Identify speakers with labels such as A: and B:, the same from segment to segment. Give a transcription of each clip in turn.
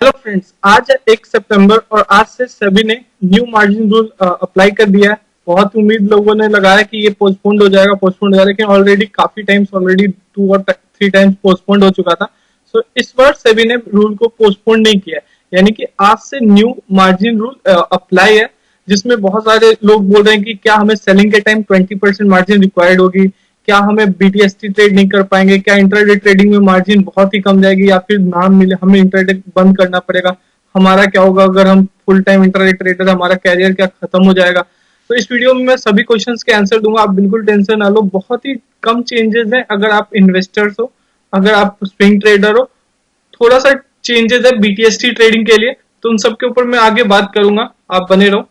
A: Hello friends, आज है 1 सितंबर और आज से सेबी ने न्यू मार्जिन रूल अप्लाई कर दिया है। बहुत उम्मीद लोगों ने लगाया कि ये पोस्टपोन्ड हो जाएगा, लेकिन ऑलरेडी काफी टाइम्स, ऑलरेडी 2 और 3 टाइम्स पोस्टपोन्ड हो चुका था। सो इस बार सेबी ने रूल को पोस्टपोन्ड नहीं किया है, यानी कि आज से न्यू मार्जिन रूल अप्लाई है, जिसमें बहुत सारे लोग बोल रहे हैं कि क्या हमें सेलिंग के टाइम 20% मार्जिन रिक्वायर्ड होगी, क्या हमें बीटीएसटी ट्रेड नहीं कर पाएंगे, क्या इंटरडे ट्रेडिंग में मार्जिन बहुत ही कम जाएगी, या फिर नाम मिले हमें इंटरडे बंद करना पड़ेगा। हमारा क्या होगा अगर हम फुल टाइम इंटरडे ट्रेडर, हमारा कैरियर क्या खत्म हो जाएगा। तो इस वीडियो में मैं सभी क्वेश्चंस के आंसर दूंगा, आप बिल्कुल टेंशन ना लो। बहुत ही कम चेंजेस हैं अगर आप इन्वेस्टर्स हो, अगर आप स्विंग ट्रेडर हो। थोड़ा सा चेंजेस है बीटीएसटी ट्रेडिंग के लिए, तो उन सब के ऊपर मैं आगे बात करूंगा, आप बने रहो,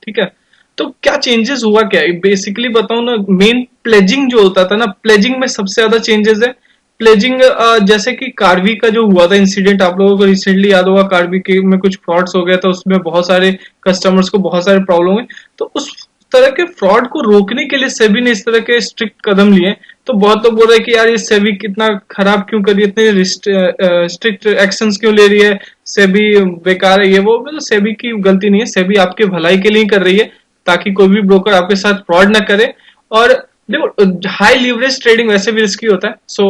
A: ठीक है। तो क्या चेंजेस हुआ, क्या बेसिकली बताऊं ना, मेन प्लेजिंग जो होता था ना, प्लेजिंग में सबसे ज्यादा चेंजेस है। प्लेजिंग जैसे कि कार्बी का जो हुआ था इंसिडेंट, आप लोगों को रिसेंटली याद होगा, कार्बी के में कुछ फ्रॉड्स हो गया था, उसमें बहुत सारे कस्टमर्स को बहुत सारे प्रॉब्लम हुए। तो उस तरह के फ्रॉड को रोकने के लिए सेबी ने इस तरह के स्ट्रिक्ट कदम लिए। तो बहुत लोग बोल रहे हैं कि यार ये सेबी कितना खराब क्यों कर रही है, इतने स्ट्रिक्ट एक्शंस क्यों ले रही है, सेबी बेकार है ये वो। मतलब सेबी की गलती नहीं है, सेबी आपके भलाई के लिए कर रही है, ताकि कोई भी ब्रोकर आपके साथ फ्रॉड ना करे। और देखो, हाई लीवरेज ट्रेडिंग वैसे भी रिस्की होता है, सो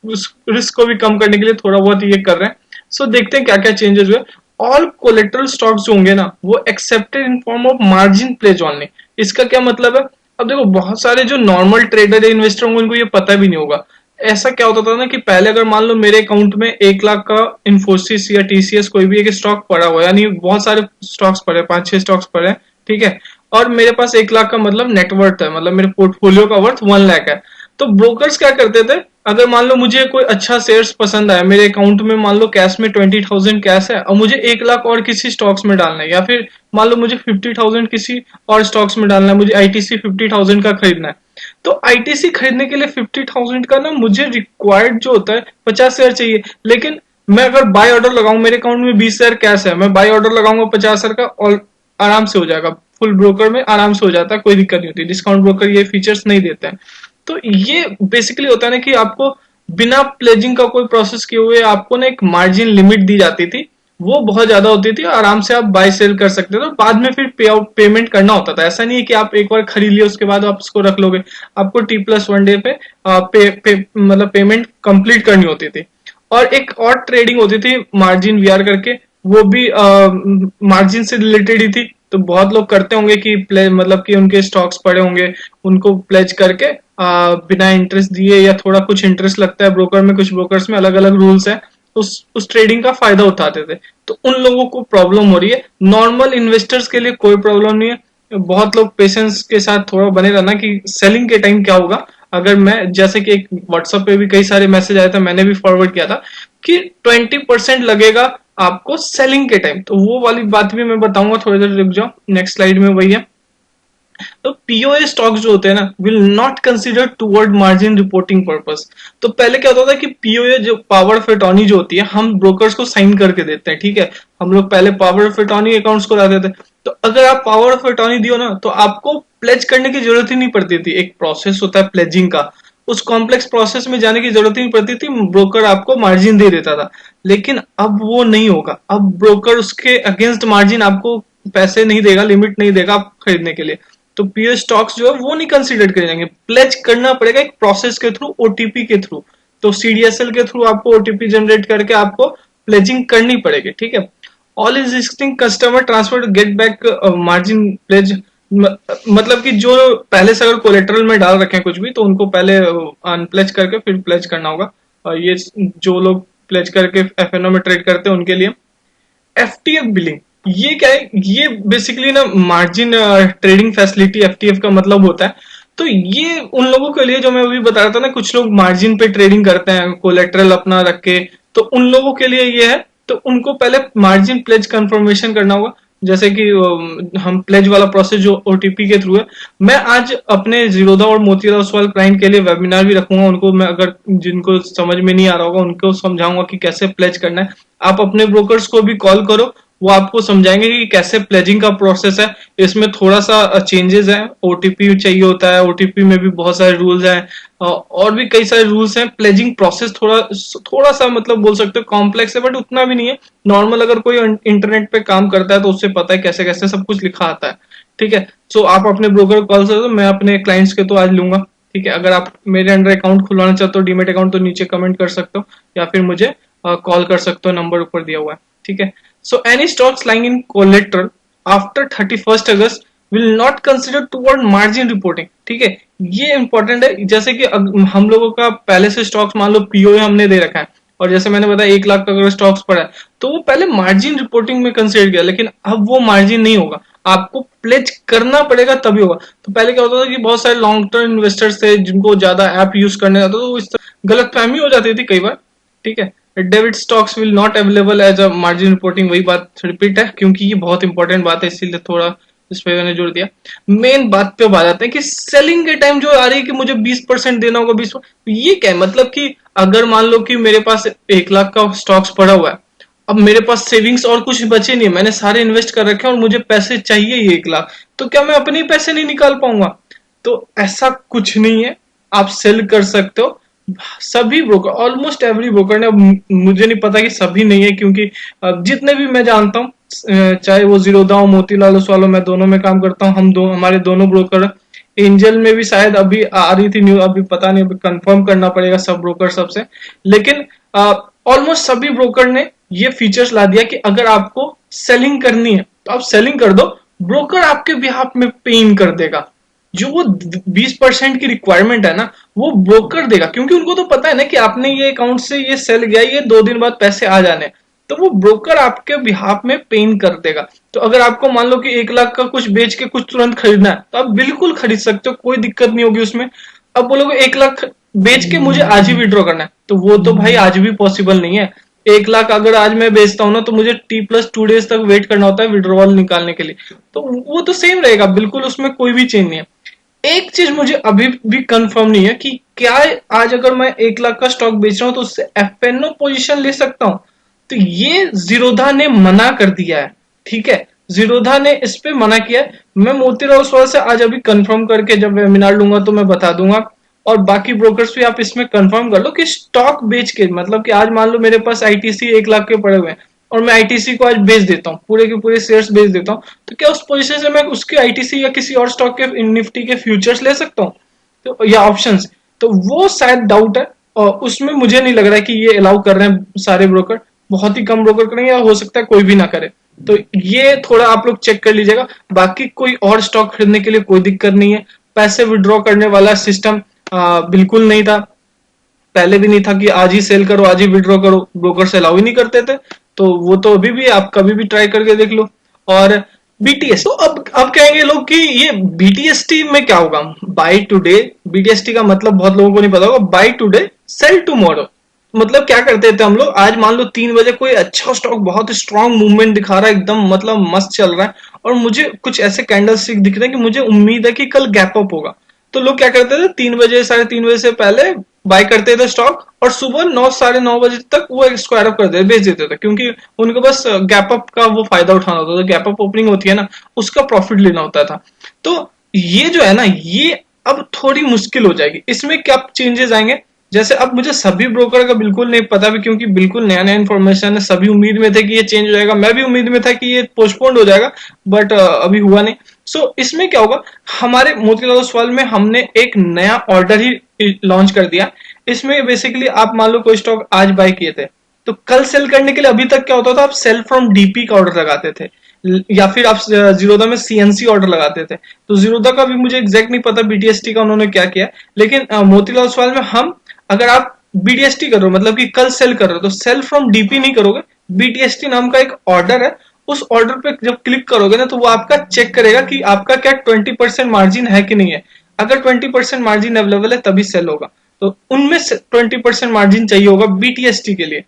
A: उस रिस्क को भी कम करने के लिए थोड़ा बहुत ये कर रहे हैं। सो देखते हैं क्या क्या चेंजेस हुए। ऑल कोलेट्रल स्टॉक्स जो होंगे ना, वो accepted in form of margin pledge only. इसका क्या मतलब है? अब देखो, बहुत सारे जो नॉर्मल ट्रेडर या इन्वेस्टर होंगे उनको ये पता भी नहीं होगा। ऐसा क्या होता था ना कि पहले अगर मान लो मेरे अकाउंट में 1 लाख का इन्फोसिस या टीसीएस कोई भी एक स्टॉक पड़ा हुआ है, यानी बहुत सारे स्टॉक्स पड़े, 5-6 स्टॉक्स पड़े हैं, ठीक है, और मेरे पास 1 लाख का मतलब नेटवर्थ है, मतलब मेरे पोर्टफोलियो का वर्थ 1 लाख है। तो ब्रोकर्स क्या करते थे, अगर मान लो मुझे कोई अच्छा शेयर्स पसंद आया, मेरे अकाउंट में मान लो कैश में 20,000 कैश है, और मुझे 1 लाख और किसी स्टॉक्स में डालना है, या फिर मान लो मुझे 50,000 किसी और स्टॉक्स में डालना है, मुझे आईटीसी 50,000 का खरीदना है। तो आईटीसी खरीदने के लिए 50,000 का ना मुझे रिक्वायर्ड जो होता है 50,000 चाहिए। लेकिन मैं अगर बाय ऑर्डर लगाऊं, मेरे अकाउंट में 20,000 कैश है, मैं बाय ऑर्डर लगाऊंगा 50,000 का, और आराम से हो जाएगा। फुल ब्रोकर में आराम से हो जाता है, कोई दिक्कत नहीं होती। डिस्काउंट ब्रोकर ये फीचर्स नहीं देते हैं। तो ये बेसिकली होता है ना कि आपको बिना प्लेजिंग का कोई प्रोसेस किए हुए आपको ना एक मार्जिन लिमिट दी जाती थी, वो बहुत ज्यादा होती थी, आराम से आप बाय सेल कर सकते थे। तो बाद में फिर पे आउट पेमेंट करना होता था। ऐसा नहीं है कि आप एक बार खरीद लिया उसके बाद आप उसको रख लोगे, आपको T+1 डे पे मतलब पेमेंट कंप्लीट करनी होती थी। और एक और ट्रेडिंग होती थी मार्जिन वीआर करके, वो भी मार्जिन से रिलेटेड ही थी। तो बहुत लोग करते होंगे कि मतलब कि उनके स्टॉक्स पड़े होंगे, उनको प्लेज करके बिना इंटरेस्ट दिए, या थोड़ा कुछ इंटरेस्ट लगता है ब्रोकर में, कुछ ब्रोकर्स में अलग अलग रूल्स है, उस ट्रेडिंग का फायदा उठाते थे। तो उन लोगों को प्रॉब्लम हो रही है, नॉर्मल इन्वेस्टर्स के लिए कोई प्रॉब्लम नहीं है। बहुत लोग पेशेंस के साथ थोड़ा बने रहना कि सेलिंग के टाइम क्या होगा। अगर मैं, जैसे कि एक व्हाट्सएप पे भी कई सारे मैसेज आए थे, मैंने भी फॉरवर्ड किया था कि 20% लगेगा आपको सेलिंग के टाइम, तो वो वाली बात भी मैं बताऊंगा, थोड़ी देर रुक जाओ, नेक्स्ट स्लाइड में वही है। तो पीओए स्टॉक्स जो होते हैं ना, will not consider toward margin reporting purpose. तो पहले क्या होता था कि पीओए जो पावर ऑफ अटॉर्नी जो होती है, हम ब्रोकर्स को साइन करके देते हैं, ठीक है। हम लोग पहले पावर ऑफ अटॉर्नी अकाउंट्स को लाते थे। तो अगर आप पावर ऑफ अटॉर्नी दियो ना, तो आपको प्लेज करने की जरूरत ही नहीं पड़ती थी। एक प्रोसेस होता है प्लेजिंग का, उस कॉम्प्लेक्स प्रोसेस में जाने की जरूरत ही नहीं पड़ती थी, ब्रोकर आपको मार्जिन दे देता था। लेकिन अब वो नहीं होगा, अब ब्रोकर उसके अगेंस्ट मार्जिन आपको पैसे नहीं देगा, लिमिट नहीं देगा आप खरीदने के लिए। तो पीओ स्टॉक्स जो है वो नहीं कंसीडर करे जाएंगे, प्लेज करना पड़ेगा एक प्रोसेस के थ्रू, ओटीपी के थ्रू। तो सीडीएसएल के थ्रू आपको ओटीपी जनरेट करके आपको प्लेजिंग करनी पड़ेगी, ठीक है। All existing customer transfer get back margin pledge, मतलब कि जो पहले से अगर कोलेटरल में डाल रखे हैं कुछ भी, तो उनको पहले अनप्लेज करके फिर प्लेज करना होगा। और ये जो लोग प्लेज करके एफएनओ में ट्रेड करते हैं उनके लिए। एफटीएफ बिलिंग, ये क्या है? ये बेसिकली ना मार्जिन ट्रेडिंग फैसिलिटी, एफटीएफ का मतलब होता है। तो ये उन लोगों के लिए, जो मैं अभी बता रहा था ना, कुछ लोग मार्जिन पे ट्रेडिंग करते हैं कोलेटरल अपना रख के, तो उन लोगों के लिए ये है। तो उनको पहले मार्जिन प्लेज कंफर्मेशन करना होगा, जैसे कि हम प्लेज वाला प्रोसेस जो ओटीपी के थ्रू है। मैं आज अपने जीरोधा और मोतीराम ओसवाल क्लाइंट के लिए वेबिनार भी रखूंगा, उनको मैं, अगर जिनको समझ में नहीं आ रहा होगा उनको समझाऊंगा कि कैसे प्लेज करना है। आप अपने ब्रोकर्स को भी कॉल करो, वो आपको समझाएंगे कि कैसे प्लेजिंग का प्रोसेस है। इसमें थोड़ा सा चेंजेस है, ओटीपी चाहिए होता है, ओटीपी में भी बहुत सारे रूल्स हैं, और भी कई सारे रूल्स हैं। प्लेजिंग प्रोसेस थोड़ा थोड़ा सा मतलब बोल सकते हो कॉम्प्लेक्स है, बट उतना भी नहीं है। नॉर्मल अगर कोई इंटरनेट पे काम करता है तो उससे पता है कैसे कैसे सब कुछ लिखा आता है। ठीक है, सो आप अपने ब्रोकर को कॉल कर दो, मैं अपने क्लाइंट्स के तो आज लूंगा। ठीक है, अगर आप मेरे अंडर अकाउंट खुलवाना चाहते हो, डीमेट अकाउंट, तो नीचे कमेंट कर सकते हो या फिर मुझे कॉल कर सकते हो, नंबर ऊपर दिया हुआ है। ठीक है, so any stocks lying in collateral after 31 August will not consider toward margin reporting. ठीक है, ये इंपॉर्टेंट है। जैसे कि हम लोगों का पहले से स्टॉक्स मान लो पीओए हमने दे रखा है, और जैसे मैंने बताया 1 लाख का अगर स्टॉक्स पड़ा है तो वो पहले मार्जिन रिपोर्टिंग में कंसिडर किया, लेकिन अब वो मार्जिन नहीं होगा, आपको प्लेज करना पड़ेगा तभी होगा। तो पहले क्या होता था कि बहुत सारे लॉन्ग टर्म इन्वेस्टर्स थे जिनको ज्यादा ऐप यूज करने आता था, तो इस गलत फहमी हो जाती थी कई बार। ठीक है, debit stocks will not available as a margin reporting, वही बात रिपीट है क्योंकि ये बहुत इंपॉर्टेंट बात है, इसीलिए थोड़ा इस पे मैंने जोड़ दिया। मेन बात पे आ जाते हैं कि सेलिंग के टाइम जो आ रही है कि मुझे 20% देना होगा, 20, ये क्या है मतलब कि अगर मान लो कि मेरे पास 1 लाख का स्टॉक्स पड़ा हुआ है, अब मेरे पास सेविंग्स और कुछ बचे नहीं है, मैंने सारे इन्वेस्ट कर रखे हैं और मुझे पैसे चाहिए ही 1 लाख, तो क्या मैं अपने पैसे नहीं निकाल पाऊंगा? तो ऐसा कुछ नहीं है, आप सेल कर सकते हो। सभी ब्रोकर, ऑलमोस्ट एवरी ब्रोकर ने, अब मुझे नहीं पता कि सभी नहीं है क्योंकि जितने भी मैं जानता हूँ, चाहे वो जीरोधा हो, मोतीलाल ओसवाल हो, मैं दोनों में काम करता हूँ, हमारे दोनों ब्रोकर। एंजल में भी शायद अभी आ रही थी न्यूज, अभी पता नहीं, अभी कंफर्म करना पड़ेगा सब ब्रोकर सबसे, लेकिन ऑलमोस्ट सभी ब्रोकर ने ये फीचर्स ला दिया कि अगर आपको सेलिंग करनी है तो आप सेलिंग कर दो, ब्रोकर आपके बिहाफ में पेन कर देगा। जो वो 20% की रिक्वायरमेंट है ना, वो ब्रोकर देगा, क्योंकि उनको तो पता है ना कि आपने ये अकाउंट से ये सेल गया, ये 2 दिन बाद पैसे आ जाने, तो वो ब्रोकर आपके बिहाफ में पेन कर देगा। तो अगर आपको मान लो कि 1 लाख का कुछ बेच के कुछ तुरंत खरीदना है तो आप बिल्कुल खरीद सकते हो, कोई दिक्कत नहीं होगी उसमें। अब बोलोगे 1 लाख बेच के मुझे आज ही विड्रॉ करना है, तो वो तो भाई आज भी पॉसिबल नहीं है। 1 लाख अगर आज मैं बेचता हूं ना तो मुझे T+2 डेज तक वेट करना होता है विड्रॉवल निकालने के लिए, तो वो तो सेम रहेगा बिल्कुल, उसमें कोई भी चेंज नहीं है। एक चीज मुझे अभी भी कंफर्म नहीं है कि क्या आज अगर मैं 1 लाख का स्टॉक बेच रहा हूं तो उससे एफएनओ पोजीशन ले सकता हूं, तो ये जीरोधा ने मना कर दिया है। ठीक है, जीरोधा ने इस पे मना किया है। मैं मोतीलाल ओसवाल से आज अभी कंफर्म करके जब वेबिनार लूंगा तो मैं बता दूंगा, और बाकी ब्रोकर्स भी आप इसमें कंफर्म कर लो कि स्टॉक बेच के, मतलब कि आज मान लो मेरे पास आईटीसी 1 लाख के पड़े हुए हैं और मैं आईटीसी को आज बेच देता हूँ, पूरे के पूरे शेयर्स बेच देता हूँ, तो क्या उस पोजीशन से मैं उसके आईटीसी या किसी और स्टॉक के निफ्टी के फ्यूचर्स ले सकता हूँ, तो या ऑप्शंस? तो वो शायद डाउट है, और उसमें मुझे नहीं लग रहा है कि ये अलाउ कर रहे हैं सारे ब्रोकर, बहुत ही कम ब्रोकर करेंगे या हो सकता है कोई भी ना करे। तो ये थोड़ा आप लोग चेक कर लीजिएगा। बाकी कोई और स्टॉक खरीदने के लिए कोई दिक्कत नहीं है, पैसे विड्रॉ करने वाला सिस्टम बिल्कुल नहीं था, पहले भी नहीं था कि आज ही सेल करो आज ही विड्रॉ करो, ब्रोकर से अलाउ ही नहीं करते थे। तो वो तो अभी भी आप कभी भी ट्राई करके देख लो। और बीटीएस, तो अब कहेंगे लोग कि ये बीटीएसटी में क्या होगा, बाय टुडे। बीटीएसटी का मतलब बहुत लोगों को नहीं पता होगा, बाय टुडे सेल टुमारो। मतलब क्या करते थे हम लोग, आज मान लो 3 बजे कोई अच्छा स्टॉक बहुत स्ट्रॉन्ग मूवमेंट दिखा रहा है, एकदम मतलब मस्त चल रहा है, और मुझे कुछ ऐसे कैंडल स्टिक दिख रहे हैं कि मुझे उम्मीद है कि कल गैप अप होगा, तो लोग क्या करते थे 3 बजे 3:30 बजे से पहले बाय करते थे स्टॉक, और सुबह 9 9:30 बजे तक वो स्क्वायर अप कर देते, बेच देते थे, क्योंकि उनको बस गैप अप का वो फायदा उठाना होता था, गैप अप ओपनिंग होती है ना, उसका प्रॉफिट लेना होता था। तो ये जो है ना, ये अब थोड़ी मुश्किल हो जाएगी। इसमें क्या चेंजेस आएंगे, जैसे अब मुझे सभी ब्रोकर का बिल्कुल नहीं पता भी, क्योंकि बिल्कुल नया नया इन्फॉर्मेशन है, सभी उम्मीद में थे कि ये चेंज हो जाएगा, मैं भी उम्मीद में था कि ये पोस्टपोन्ड हो जाएगा, बट अभी हुआ नहीं। सो इसमें क्या होगा, हमारे मोतीलाल ओसवाल में हमने एक नया ऑर्डर ही लॉन्च कर दिया। इसमें बेसिकली आप मान लो कोई स्टॉक आज बाय किए थे, तो कल सेल करने के लिए अभी तक क्या होता था, आप सेल फ्रॉम डीपी का ऑर्डर लगाते थे, या फिर आप जीरोधा में सीएनसी ऑर्डर लगाते थे। तो जीरोधा का भी मुझे एग्जैक्ट नहीं पता बीटीएसटी का उन्होंने क्या किया, लेकिन मोतीलाल ओसवाल में हम, अगर आप बीटीएसटी कर रहे हो मतलब कि कल सेल कर रहे हो, तो सेल फ्रॉम डीपी नहीं करोगे, बीटीएसटी नाम का एक ऑर्डर है, उस ऑर्डर पे जब क्लिक करोगे ना तो वो आपका चेक करेगा कि आपका क्या 20% मार्जिन है कि नहीं है। अगर 20% मार्जिन अवेलेबल है तभी सेल होगा, तो उनमें 20% मार्जिन चाहिए होगा बीटीएसटी के लिए।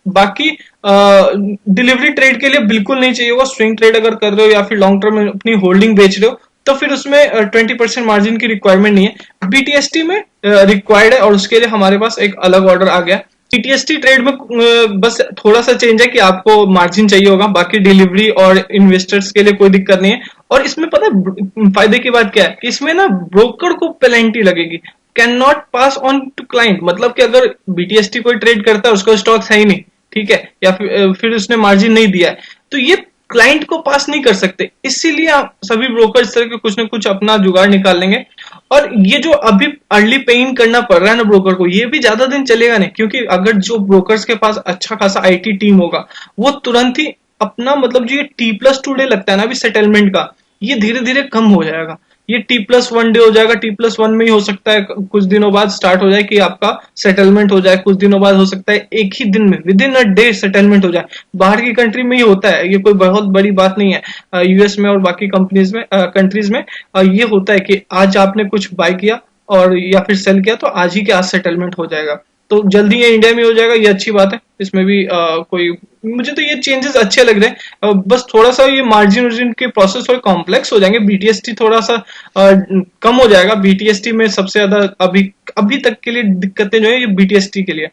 A: बाकी डिलीवरी ट्रेड के लिए बिल्कुल नहीं चाहिए होगा। स्विंग ट्रेड अगर कर रहे हो या फिर लॉन्ग टर्म में अपनी होल्डिंग बेच रहे हो तो फिर उसमें 20% मार्जिन की रिक्वायरमेंट नहीं है, बीटीएसटी में रिक्वायर्ड है, और उसके लिए हमारे पास एक अलग ऑर्डर आ गया। बीटीएसटी ट्रेड में बस थोड़ा सा चेंज है कि आपको मार्जिन चाहिए होगा, बाकी डिलीवरी और इन्वेस्टर्स के लिए कोई दिक्कत नहीं है। और इसमें पता है फायदे की बात क्या है कि इसमें ना ब्रोकर को पेनल्टी लगेगी, can not pass on to client. मतलब कि अगर बीटीएसटी कोई ट्रेड करता है, उसका स्टॉक है ही नहीं, ठीक है, या फिर उसने मार्जिन नहीं दिया है, तो ये क्लाइंट को पास नहीं कर सकते। इसीलिए आप सभी ब्रोकर इस तरह के कुछ ना कुछ अपना जुगाड़ निकाल लेंगे। और ये जो अभी अर्ली पे इन करना पड़ रहा है ना ब्रोकर को, ये भी ज्यादा दिन चलेगा नहीं, क्योंकि अगर जो ब्रोकर्स के पास अच्छा खासा आईटी टीम होगा, वो तुरंत ही अपना मतलब जो ये T+2 डे लगता है ना अभी सेटलमेंट का, ये धीरे धीरे कम हो जाएगा। ये T+1 डे हो जाएगा, T+1 में ही हो सकता है कुछ दिनों बाद स्टार्ट हो जाए कि आपका सेटलमेंट हो जाए, कुछ दिनों बाद हो सकता है एक ही दिन में with in a day settlement हो जाए। बाहर की कंट्री में ही होता है, ये कोई बहुत बड़ी बात नहीं है। यूएस में और बाकी कंपनीज में कंट्रीज में ये होता है कि आज आपने कुछ बाय किया और या फिर सेल किया, तो आज ही के आज सेटलमेंट हो जाएगा। तो जल्दी ये इंडिया में हो जाएगा, ये अच्छी बात है। इसमें भी कोई, मुझे तो ये चेंजेस अच्छे लग रहे हैं। बस थोड़ा सा ये मार्जिन के प्रोसेस थोड़े कॉम्प्लेक्स हो जाएंगे, बीटीएसटी थोड़ा सा कम हो जाएगा। बीटीएसटी में सबसे ज्यादा अभी अभी तक के लिए दिक्कतें जो है ये बीटीएसटी के लिए।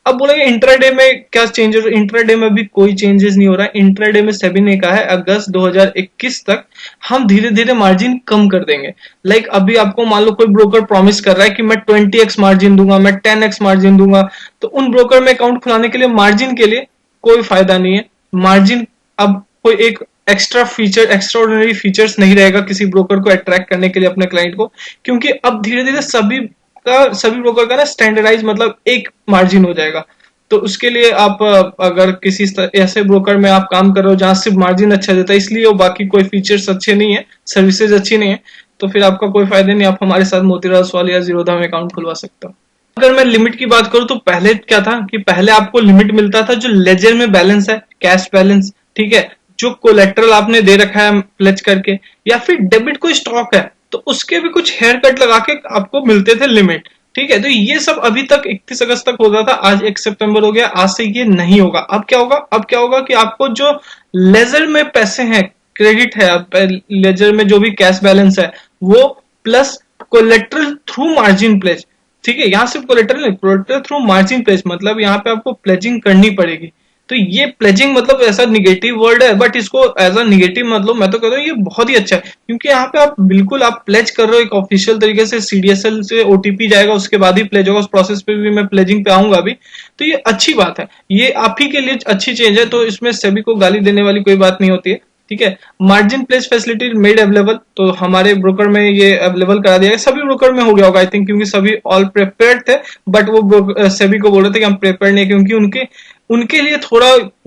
A: अब बोलेंगे इंट्राडे में क्या चेंजेस, इंट्राडे में भी कोई चेंजेस नहीं हो रहा है। इंट्राडे में सेबी ने कहा है अगस्त 2021 तक हम धीरे धीरे मार्जिन कम कर देंगे। लाइक अभी आपको मान लो कोई ब्रोकर प्रॉमिस कर रहा है कि मैं 20x मार्जिन दूंगा, मैं 10x मार्जिन दूंगा, तो उन ब्रोकर में अकाउंट खुलाने के लिए मार्जिन के लिए कोई फायदा नहीं है। मार्जिन अब कोई एक एक्स्ट्रा फीचर, एक्स्ट्राऑर्डिनरी फीचर्स नहीं रहेगा किसी ब्रोकर को अट्रैक्ट करने के लिए अपने क्लाइंट को, क्योंकि अब धीरे धीरे सभी ब्रोकर का ना स्टैंडर्डाइज मतलब एक मार्जिन हो जाएगा। तो उसके लिए आप अगर किसी ऐसे ब्रोकर में आप काम कर रहे हो जहां सिर्फ मार्जिन अच्छा देता है, इसलिए वो बाकी कोई फीचर्स अच्छे नहीं है, सर्विसेज अच्छी नहीं है, तो फिर आपका कोई फायदा नहीं। आप हमारे साथ मोतीलाल ओसवाल या जीरोधा में अकाउंट खुलवा सकते हो। अगर मैं लिमिट की बात करूं तो पहले क्या था कि पहले आपको लिमिट मिलता था जो लेजर में बैलेंस है, कैश बैलेंस, ठीक है, जो कोलेट्रल आपने दे रखा है प्लेज करके, या फिर डेबिट कोई स्टॉक है, तो उसके भी कुछ हेयर कट लगा के आपको मिलते थे लिमिट, ठीक है। तो ये सब अभी तक 31 अगस्त तक होता था, आज 1 सितंबर हो गया, आज से ये नहीं होगा। अब क्या होगा, अब क्या होगा कि आपको जो लेजर में पैसे हैं, क्रेडिट है, लेजर में जो भी कैश बैलेंस है वो plus collateral through margin pledge, ठीक है, यहाँ सिर्फ कोलेटरल नहीं, कोलेटरल थ्रू मार्जिन प्लेज, मतलब यहाँ पे आपको प्लेजिंग करनी पड़ेगी। तो ये प्लेजिंग मतलब ऐसा निगेटिव वर्ड है, बट इसको एज अ निगेटिव मतलब मैं तो कहता हूँ ये बहुत ही अच्छा है, क्योंकि यहाँ पे आप बिल्कुल आप प्लेज कर रहे हो एक ऑफिशियल तरीके से, सीडीएसएल से ओटीपी जाएगा, उसके बाद ही प्लेज होगा। उस प्रोसेस पे भी मैं प्लेजिंग पे आऊंगा अभी। तो ये अच्छी बात है, ये आप ही के लिए अच्छी चेंज है, तो इसमें सभी को गाली देने वाली कोई बात नहीं होती है, ठीक है। Margin place facility made available, तो हमारे ब्रोकर में ये अवेलेबल करा दिया है, सभी ब्रोकर में हो गया होगा आई थिंक, क्योंकि सभी ऑल प्रिपेयर्ड थे, बट वो सभी को बोल रहे थे कि हम प्रिपेयर्ड नहीं, क्योंकि उनके उनके लिए थोड़ा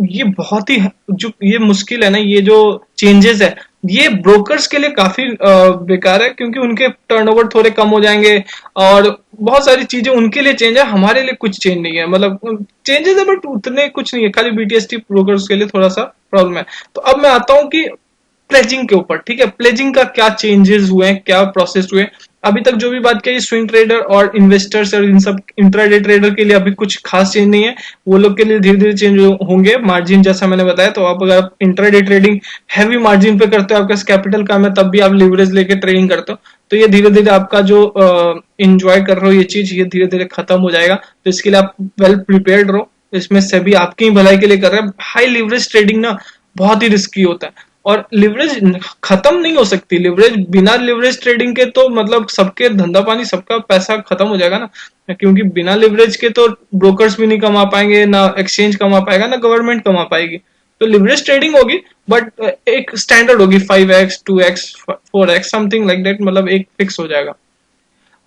A: ये बहुत ही जो ये मुश्किल है ना, ये जो चेंजेस है ये ब्रोकर्स के लिए काफी बेकार है, क्योंकि उनके टर्नओवर थोड़े कम हो जाएंगे और बहुत सारी चीजें उनके लिए चेंज है, हमारे लिए कुछ चेंज नहीं है। मतलब चेंजेस है बट उतने कुछ नहीं है, खाली बीटीएसटी ब्रोकर्स के लिए थोड़ा सा प्रॉब्लम है। तो अब मैं आता हूँ कि प्लेजिंग के ऊपर, ठीक है, प्लेजिंग का क्या चेंजेस हुए हैं, क्या प्रोसेस हुए। अभी तक जो भी बात की स्विंग ट्रेडर और इन्वेस्टर्स और इन सब इंट्राडे ट्रेडर के लिए अभी कुछ खास चेंज नहीं है, वो लोग के लिए धीरे धीरे चेंज होंगे। मार्जिन जैसा मैंने बताया, तो आप अगर इंट्राडे ट्रेडिंग हैवी मार्जिन पे करते हो, आपका कैपिटल कम है, तब भी आप लिवरेज लेके ट्रेडिंग करते हो, तो ये धीरे धीरे आपका जो एंजॉय कर रहे हो ये चीज, ये धीरे धीरे खत्म हो जाएगा। तो इसके लिए आप वेल प्रिपेयर्ड रहो, इसमें सभी आपकी ही भलाई के लिए कर रहे हैं। हाई लिवरेज ट्रेडिंग ना बहुत ही रिस्की होता है, और लिवरेज खत्म नहीं हो सकती। लिवरेज, बिना लिवरेज ट्रेडिंग के तो मतलब सबके धंधा पानी, सबका पैसा खत्म हो जाएगा ना, क्योंकि बिना लिवरेज के तो ब्रोकर्स भी नहीं कमा पाएंगे, ना एक्सचेंज कमा पाएगा, ना गवर्नमेंट कमा पाएगी। तो लिवरेज ट्रेडिंग होगी, बट एक स्टैंडर्ड होगी, 5x 2x 4x something like that, मतलब एक फिक्स हो जाएगा।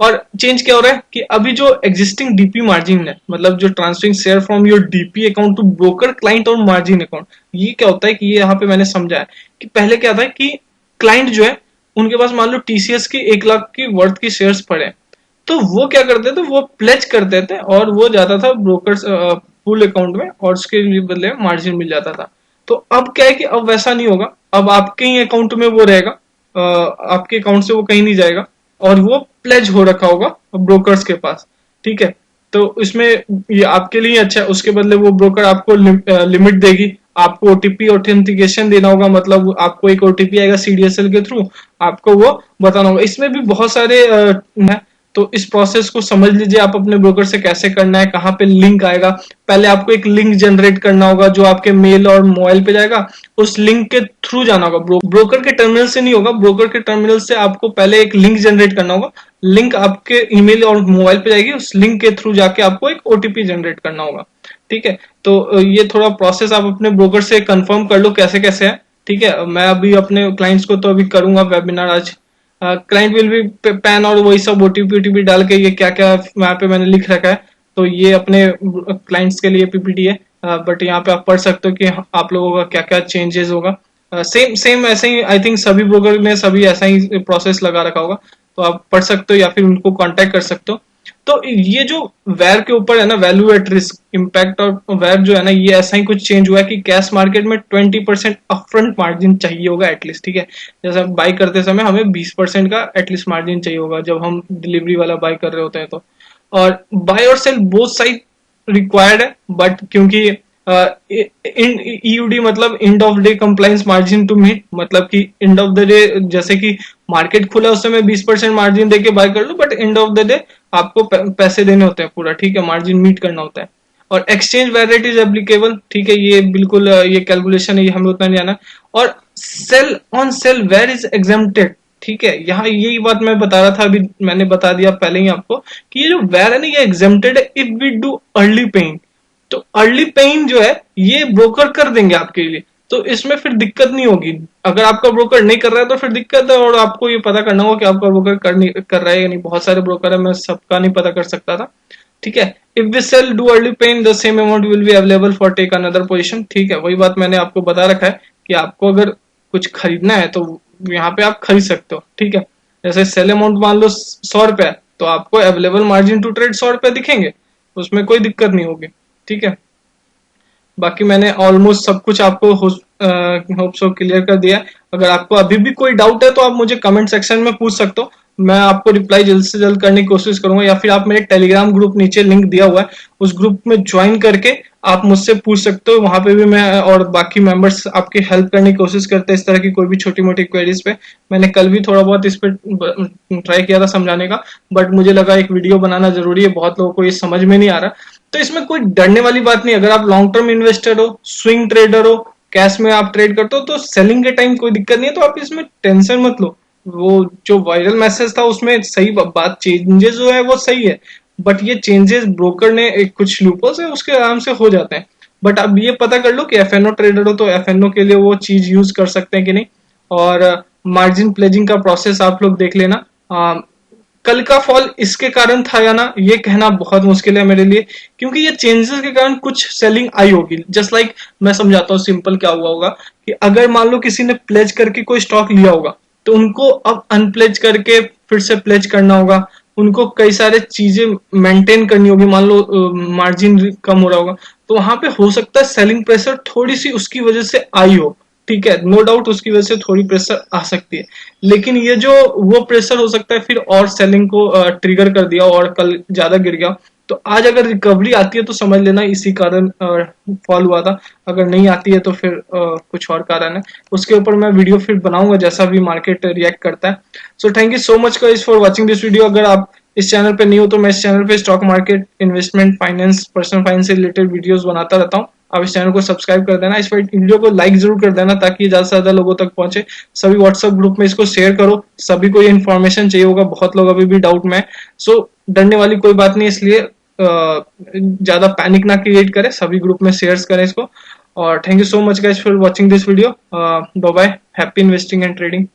A: और चेंज क्या हो रहा है कि अभी जो एग्जिस्टिंग डीपी मार्जिन है, मतलब जो transferring share from your DP account to broker client और मार्जिन अकाउंट, ये क्या होता है कि ये यहाँ पे मैंने समझा है कि पहले क्या था कि क्लाइंट जो है उनके पास मान लो टीसीएस की 1 लाख की वर्थ की शेयर्स पड़े, तो वो क्या करते थे, वो प्लेज करते थे और वो जाता था ब्रोकर पूल अकाउंट में, और उसके बदले मार्जिन मिल जाता था। तो अब क्या है कि अब वैसा नहीं होगा, अब आपके ही अकाउंट में वो रहेगा, आपके अकाउंट से वो कहीं नहीं जाएगा, और वो प्लेज हो रखा होगा ब्रोकर्स के पास, ठीक है। तो इसमें ये आपके लिए अच्छा है, उसके बदले वो ब्रोकर आपको लिमिट देगी, आपको ओटीपी ऑथेंटिकेशन देना होगा, मतलब आपको एक ओटीपी आएगा सीडीएसएल के थ्रू, आपको वो बताना होगा। इसमें भी बहुत सारे तो इस प्रोसेस को समझ लीजिए आप अपने ब्रोकर से कैसे करना है, कहाँ पे लिंक आएगा। पहले आपको एक लिंक जनरेट करना होगा जो आपके मेल और मोबाइल पे जाएगा, उस लिंक के थ्रू जाना होगा। ब्रोकर के टर्मिनल से नहीं होगा, ब्रोकर के टर्मिनल से आपको पहले एक लिंक जनरेट करना होगा, लिंक आपके ईमेल और मोबाइल पे जाएगी, उस लिंक के थ्रू जाके आपको एक ओटीपी जनरेट करना होगा। ठीक है, तो ये थोड़ा प्रोसेस आप अपने ब्रोकर से कंफर्म कर लो कैसे कैसे है। ठीक है, मैं अभी अपने क्लाइंट्स को तो अभी करूंगा वेबिनार आज। क्लाइंट विल बी पैन और वही सब ओटीपी डाल के ये क्या क्या वहां पे मैंने लिख रखा है, तो ये अपने क्लाइंट्स के लिए पीपीटी है। बट यहाँ पे आप पढ़ सकते हो कि आप लोगों का क्या क्या चेंजेस होगा। सेम सेम ऐसे ही आई थिंक सभी ब्रोकर ने सभी ऐसा ही प्रोसेस लगा रखा होगा, तो आप पढ़ सकते हो या फिर उनको कांटेक्ट कर सकते हो। तो ये जो वेर के ऊपर है ना, वैल्यू एट रिस्क इम्पैक्ट और वेर जो है ना, ये ऐसा ही कुछ चेंज हुआ है कि कैश मार्केट में 20% अपफ्रंट मार्जिन चाहिए होगा एटलीस्ट। ठीक है, जैसे बाई करते समय हमें 20% का एटलीस्ट मार्जिन चाहिए होगा जब हम डिलीवरी वाला बाई कर रहे होते हैं तो। और बाय और सेल बोथ साइड रिक्वायर्ड है, बट क्योंकि ईयूडी मतलब end of day compliance margin to meet, मतलब कि एंड ऑफ द डे जैसे कि मार्केट खुला उस समय 20% मार्जिन देके बाय कर लो, but end of the day आपको पैसे देने होते हैं पूरा। ठीक है, मार्जिन मीट करना होता है। और एक्सचेंज वेरिएट इज एप्लीकेबल। ठीक है, ये बिल्कुल ये कैलकुलेशन है, ये हमें उतना नहीं आना। और sell on sell where is exempted. ठीक है, यहाँ यही बात मैं बता रहा था, अभी मैंने बता दिया पहले ही आपको कि ये जो वेर है ना, ये एग्जेम्प्टेड है if we do early pay in. तो अर्ली पेइंग जो है ये ब्रोकर कर देंगे आपके लिए, तो इसमें फिर दिक्कत नहीं होगी। अगर आपका ब्रोकर नहीं कर रहा है तो फिर दिक्कत है, और आपको ये पता करना होगा कि आपका ब्रोकर कर रहा है या नहीं। बहुत सारे ब्रोकर है, मैं सबका नहीं पता कर सकता था। ठीक है, if we sell do early pay in the same amount will be available for take another position. ठीक है, वही बात मैंने आपको बता रखा है कि आपको अगर कुछ खरीदना है तो यहाँ पे आप खरीद सकते हो। ठीक है, जैसे सेल अमाउंट मान लो 100 रुपए, तो आपको अवेलेबल मार्जिन टू ट्रेड 100 रुपए दिखेंगे, उसमें कोई दिक्कत नहीं होगी। ठीक है, बाकी मैंने ऑलमोस्ट सब कुछ आपको होप सो क्लियर कर दिया है। अगर आपको अभी भी कोई डाउट है तो आप मुझे कमेंट सेक्शन में पूछ सकते हो, मैं आपको रिप्लाई जल्द से जल्द करने की कोशिश करूंगा। या फिर आप मेरे टेलीग्राम ग्रुप नीचे लिंक दिया हुआ है, उस ग्रुप में ज्वाइन करके आप मुझसे पूछ सकते हो। वहां पे भी मैं और बाकी मेंबर्स आपकी हेल्प करने की कोशिश करते हैं इस तरह की कोई भी छोटी मोटी क्वेरीज पे। मैंने कल भी थोड़ा बहुत इस पे ट्राई किया था समझाने का, बट मुझे लगा एक वीडियो बनाना जरूरी है, बहुत लोगों को ये समझ में नहीं आ रहा। तो इसमें कोई डरने वाली बात नहीं। अगर आप लॉन्ग टर्म इन्वेस्टर हो, स्विंग ट्रेडर हो, कैश में आप ट्रेड करते हो, तो सेलिंग के टाइम कोई दिक्कत नहीं है, तो आप इसमें टेंशन मत लो। वो जो वायरल मैसेज था उसमें सही बात, चेंजेस जो है वो सही है, बट ये चेंजेस ब्रोकर ने एक कुछ लूपहोल्स है उसके आराम से हो जाते हैं। बट अब ये पता कर लो कि एफएनओ ट्रेडर हो तो एफएनओ के लिए वो चीज यूज कर सकते हैं कि नहीं। और मार्जिन प्लेजिंग का प्रोसेस आप लोग देख लेना। कल का फॉल इसके कारण था या ना, ये कहना बहुत मुश्किल है मेरे लिए, क्योंकि ये चेंजेस के कारण कुछ सेलिंग आई होगी। जस्ट लाइक मैं समझाता हूँ सिंपल क्या हुआ होगा कि अगर मान लो किसी ने प्लेज करके कोई स्टॉक लिया होगा, तो उनको अब अनप्लेज करके फिर से प्लेज करना होगा, उनको कई सारे चीजें मेंटेन करनी होगी। मान लो मार्जिन कम हो रहा होगा, तो वहां पे हो सकता है सेलिंग प्रेशर थोड़ी सी उसकी वजह से आई हो। ठीक है, नो डाउट उसकी वजह से थोड़ी प्रेशर आ सकती है, लेकिन ये जो वो प्रेशर हो सकता है फिर और सेलिंग को ट्रिगर कर दिया और कल ज्यादा गिर गया। तो आज अगर रिकवरी आती है तो समझ लेना इसी कारण फॉल हुआ था। अगर नहीं आती है तो फिर कुछ और कारण है, उसके ऊपर मैं वीडियो फिर बनाऊंगा जैसा भी मार्केट रिएक्ट करता है। So thank you so much guys for watching this video. अगर आप इस चैनल पे नहीं हो तो मैं इस चैनल पे stock market, investment, finance, personal finance से रिलेटेड वीडियोस बनाता रहता हूँ। आप इस चैनल को सब्सक्राइब कर देना, इस वीडियो को लाइक जरूर कर देना ताकि ज्यादा से ज्यादा लोगों तक पहुंचे। सभी व्हाट्सएप ग्रुप में इसको शेयर करो, सभी को ये इन्फॉर्मेशन चाहिए होगा, बहुत लोग अभी भी डाउट में है। सो डरने वाली कोई बात नहीं, इसलिए ज्यादा पैनिक ना क्रिएट करें, सभी ग्रुप में शेयर करें इसको। और thank you so much guys for watching this video. Bye bye, happy investing and trading.